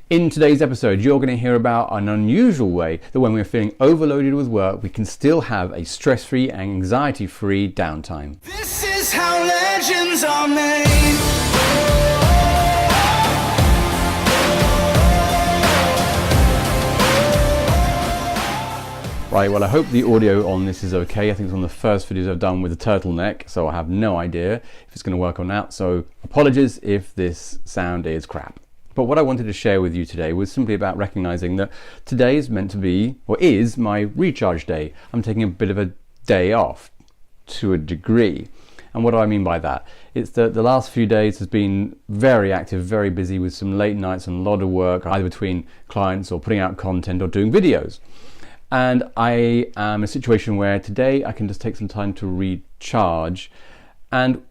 In today's episode, you're going to hear about an unusual way that when we're feeling overloaded with work, we can still have a stress-free and anxiety-free downtime. This is how legends are made. Right, well, I hope the audio on this is okay. I think it's one of the first videos I've done with a turtleneck, so I have no idea if it's going to work or not. So apologies if this sound is crap. But what I wanted to share with you today was simply about recognizing that today is meant to be, or is, my recharge day. I'm taking a bit of a day off to a degree. And what do I mean by that? It's that the last few days has been very active, very busy with some late nights and a lot of work, either between clients or putting out content or doing videos. And I am in a situation where today I can just take some time to recharge and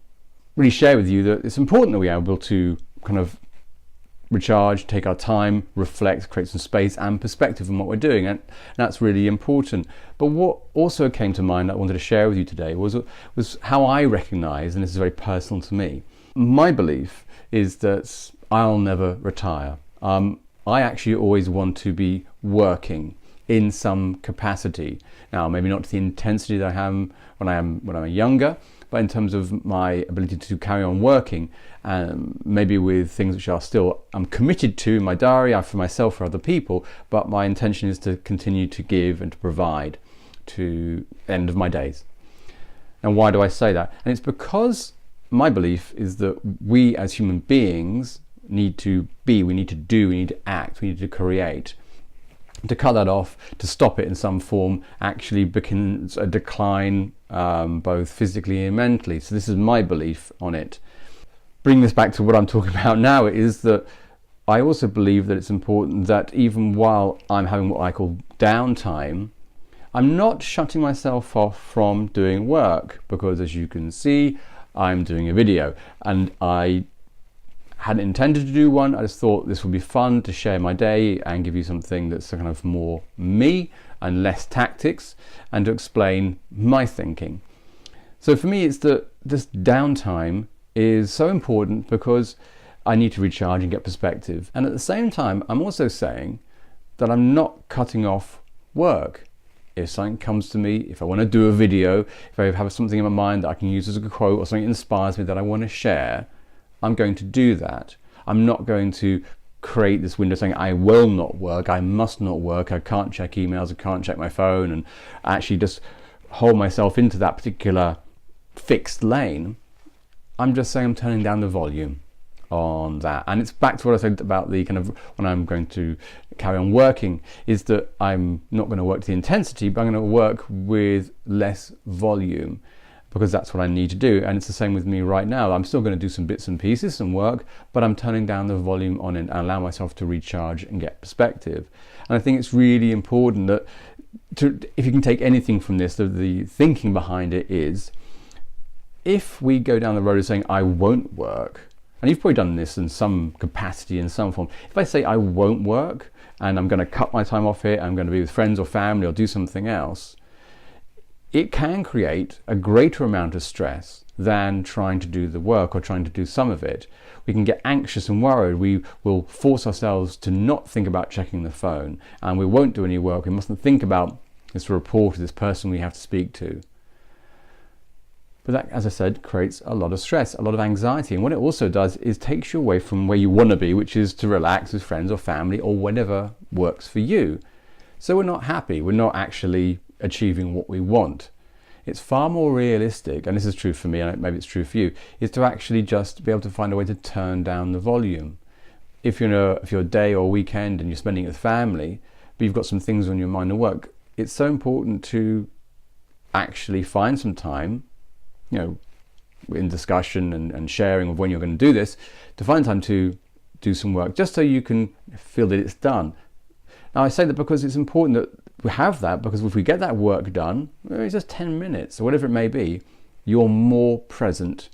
really share with you that it's important that we are able to kind of recharge, take our time, reflect, create some space and perspective on what we're doing, and that's really important. But what also came to mind that I wanted to share with you today was how I recognize, and this is very personal to me, my belief is that I'll never retire. I actually always want to be working in some capacity. Now, maybe not to the intensity that I have when I'm younger, but in terms of my ability to carry on working, maybe with things which I'm committed to in my diary, for myself, for other people, but my intention is to continue to give and to provide to the end of my days. And why do I say that? And it's because my belief is that we as human beings need to be, we need to do, we need to act, we need to create. To cut that off, to stop it in some form, actually begins a decline, both physically and mentally. So this is my belief on it. Bring this back to what I'm talking about now, is that I also believe that it's important that even while I'm having what I call downtime, I'm not shutting myself off from doing work, because as you can see, I'm doing a video and I hadn't intended to do one. I just thought this would be fun to share my day and give you something that's kind of more me and less tactics, and to explain my thinking. So for me, it's that this downtime is so important because I need to recharge and get perspective. And at the same time, I'm also saying that I'm not cutting off work. If something comes to me, if I want to do a video, if I have something in my mind that I can use as a quote or something that inspires me that I want to share, I'm going to do that. I'm not going to create this window saying I will not work, I must not work, I can't check emails, I can't check my phone, and actually just hold myself into that particular fixed lane. I'm just saying I'm turning down the volume on that. And it's back to what I said about the kind of when I'm going to carry on working, is that I'm not going to work to the intensity, but I'm going to work with less volume, because that's what I need to do. And it's the same with me right now. I'm still going to do some bits and pieces, some work, but I'm turning down the volume on it and allow myself to recharge and get perspective. And I think it's really important that if you can take anything from this, the thinking behind it is, if we go down the road of saying I won't work, and you've probably done this in some capacity, in some form, if I say I won't work and I'm going to cut my time off here, I'm going to be with friends or family or do something else, it can create a greater amount of stress than trying to do the work or trying to do some of it. We can get anxious and worried. We will force ourselves to not think about checking the phone, and we won't do any work. We mustn't think about this report or this person we have to speak to. But that, as I said, creates a lot of stress, a lot of anxiety. And what it also does is takes you away from where you want to be, which is to relax with friends or family or whatever works for you. So we're not happy. We're not actually achieving what we want. It's far more realistic, and this is true for me, and maybe it's true for you, is to actually just be able to find a way to turn down the volume. If you're a day or weekend and you're spending it with family, but you've got some things on your mind at work, it's so important to actually find some time, in discussion and sharing of when you're going to do this, to find time to do some work, just so you can feel that it's done. Now, I say that because it's important that we have that, because if we get that work done, it's just 10 minutes or whatever it may be, you're more present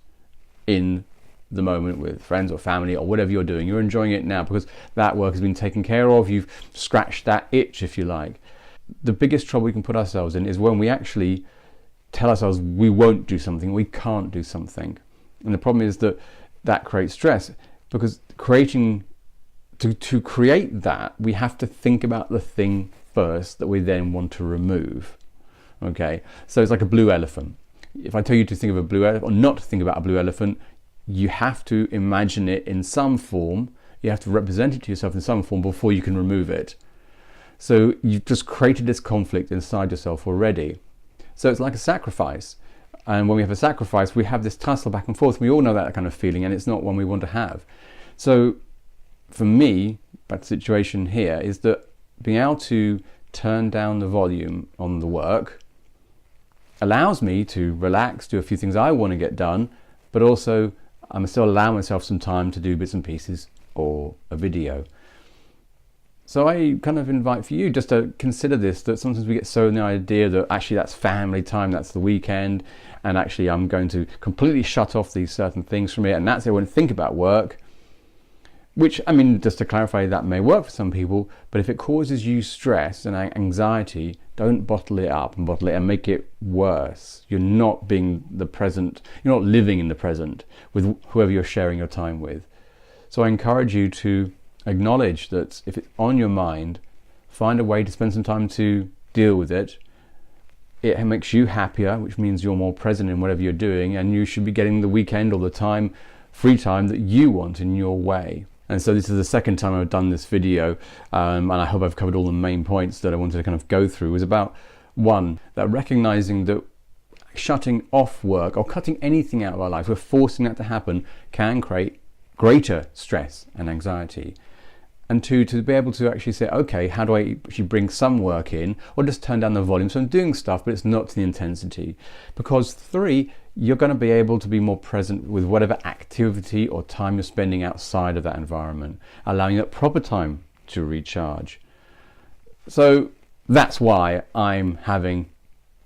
in the moment with friends or family or whatever you're doing. You're enjoying it now because that work has been taken care of. You've scratched that itch, if you like. The biggest trouble we can put ourselves in is when we actually tell ourselves we won't do something, we can't do something. And the problem is that creates stress, because creating to create that, we have to think about the thing first that we then want to remove. Okay, so it's like a blue elephant. If I tell you to think of a blue elephant, or not to think about a blue elephant, you have to imagine it in some form. You have to represent it to yourself in some form before you can remove it. So you've just created this conflict inside yourself already. So it's like a sacrifice. And when we have a sacrifice, we have this tussle back and forth. We all know that kind of feeling, and it's not one we want to have. So for me, that situation here is that being able to turn down the volume on the work allows me to relax, do a few things I want to get done, but also I'm still allowing myself some time to do bits and pieces or a video. So I kind of invite for you just to consider this, that sometimes we get so in the idea that actually that's family time, that's the weekend, and actually I'm going to completely shut off these certain things from it, and that's it, I won't think about work. Which, I mean, just to clarify, that may work for some people, but if it causes you stress and anxiety, don't bottle it up and bottle it and make it worse. You're not being the present, you're not living in the present with whoever you're sharing your time with. So I encourage you to acknowledge that if it's on your mind, find a way to spend some time to deal with it. It makes you happier, which means you're more present in whatever you're doing, and you should be getting the weekend or the time, free time that you want in your way. And so this is the second time I've done this video, and I hope I've covered all the main points that I wanted to kind of go through. It was about, one, that recognizing that shutting off work or cutting anything out of our life, we're forcing that to happen, can create greater stress and anxiety. And two, to be able to actually say, okay, how do I actually bring some work in, or just turn down the volume? So I'm doing stuff, but it's not to the intensity. Because three, you're going to be able to be more present with whatever activity or time you're spending outside of that environment, allowing that proper time to recharge. So that's why I'm having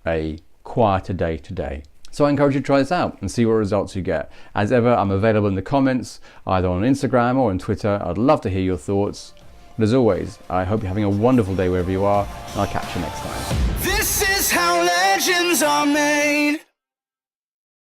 a quieter day today. So I encourage you to try this out and see what results you get. As ever, I'm available in the comments, either on Instagram or on Twitter. I'd love to hear your thoughts. But as always, I hope you're having a wonderful day wherever you are, and I'll catch you next time. This is how legends are made.